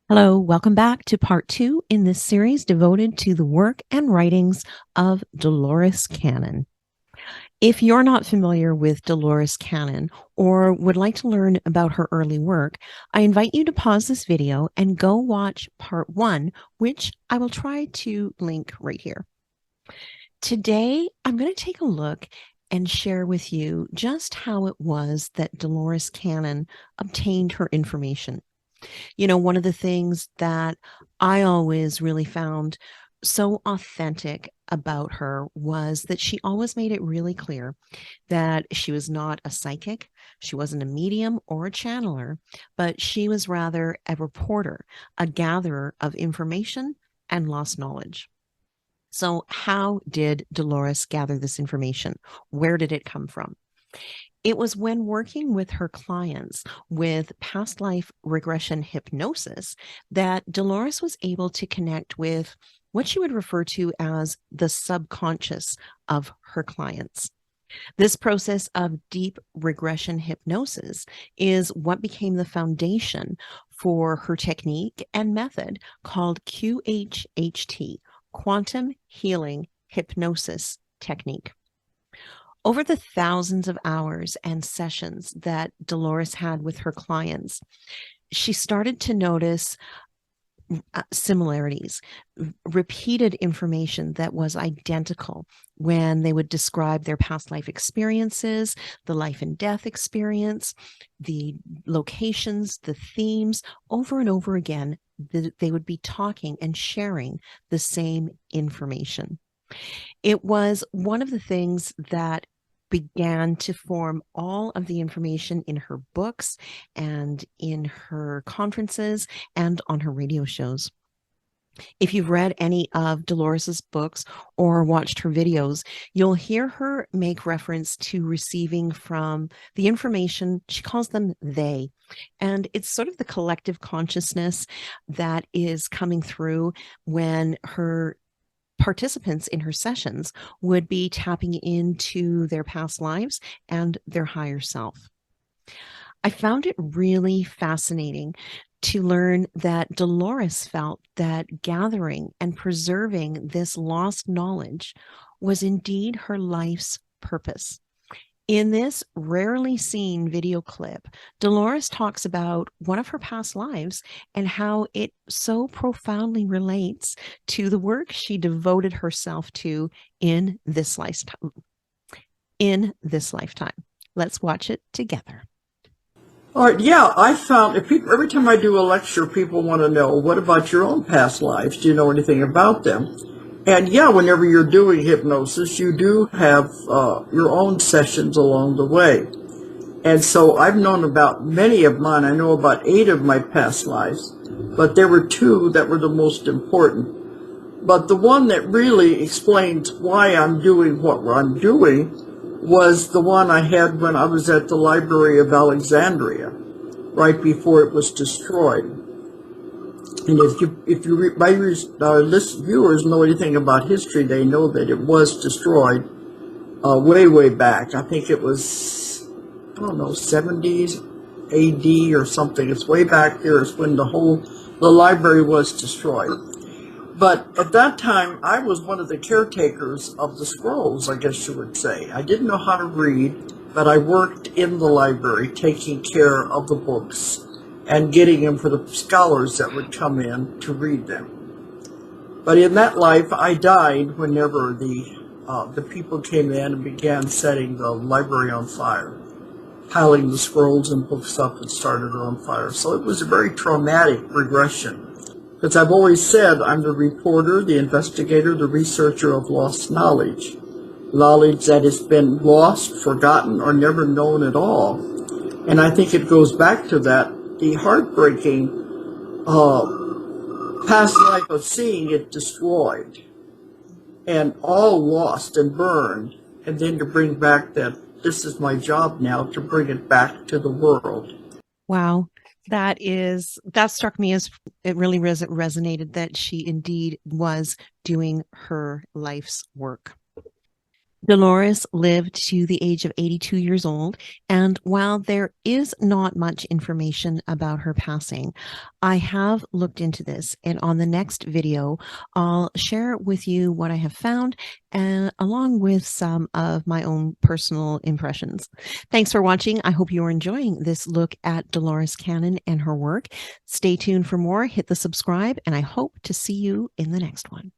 Hello, welcome back to part two in this series devoted to the work and writings of Dolores Cannon. If you're not familiar with Dolores Cannon or would like to learn about her early work, I invite you to pause this video and go watch part one, which I will try to link right here. Today, I'm going to take a look and share with you just how it was that Dolores Cannon obtained her information. You know, one of the things that I always really found so authentic about her was that she always made it really clear that she was not a psychic, she wasn't a medium or a channeler, but she was rather a reporter, a gatherer of information and lost knowledge. So, how did Dolores gather this information? Where did it come from? It was when working with her clients with past life regression hypnosis that Dolores was able to connect with what she would refer to as the subconscious of her clients. This process of deep regression hypnosis is what became the foundation for her technique and method called QHHT, Quantum Healing Hypnosis Technique. Over the thousands of hours and sessions that Dolores had with her clients, she started to notice similarities, repeated information that was identical when they would describe their past life experiences, the life and death experience, the locations, the themes. Over and over again, they would be talking and sharing the same information. It was one of the things that began to form all of the information in her books and in her conferences and on her radio shows. If you've read any of Dolores's books or watched her videos, you'll hear her make reference to receiving from the information. She calls them they. And it's sort of the collective consciousness that is coming through when her participants in her sessions would be tapping into their past lives and their higher self. I found it really fascinating to learn that Dolores felt that gathering and preserving this lost knowledge was indeed her life's purpose. In this rarely seen video clip, Dolores talks about one of her past lives and how it so profoundly relates to the work she devoted herself to in this lifetime. Let's watch it together. All right, yeah, I found if people, every time I do a lecture, people want to know, what about your own past lives? Do you know anything about them? And yeah, whenever you're doing hypnosis, you do have your own sessions along the way. And so I've known about many of mine. I know about 8 of my past lives, but there were 2 that were the most important. But the one that really explains why I'm doing what I'm doing was the one I had when I was at the Library of Alexandria, right before it was destroyed. And if my viewers know anything about history, they know that it was destroyed way back. I think it was, I don't know, 70s AD or something. It's way back there. It's when the library was destroyed. But at that time, I was one of the caretakers of the scrolls, I guess you would say. I didn't know how to read, but I worked in the library taking care of the books and getting them for the scholars that would come in to read them. But in that life, I died whenever the people came in and began setting the library on fire, piling the scrolls and books up and started it on fire. So it was a very traumatic regression. Because I've always said I'm the reporter, the investigator, the researcher of lost knowledge. Knowledge that has been lost, forgotten, or never known at all. And I think it goes back to that, the heartbreaking past life of seeing it destroyed and all lost and burned, and then to bring back that this is my job now, to bring it back to the world. Wow. That struck me as it really resonated that she indeed was doing her life's work. Dolores lived to the age of 82 years old, and while there is not much information about her passing, I have looked into this, and on the next video, I'll share with you what I have found, and along with some of my own personal impressions. Thanks for watching. I hope you're enjoying this look at Dolores Cannon and her work. Stay tuned for more, hit the subscribe, and I hope to see you in the next one.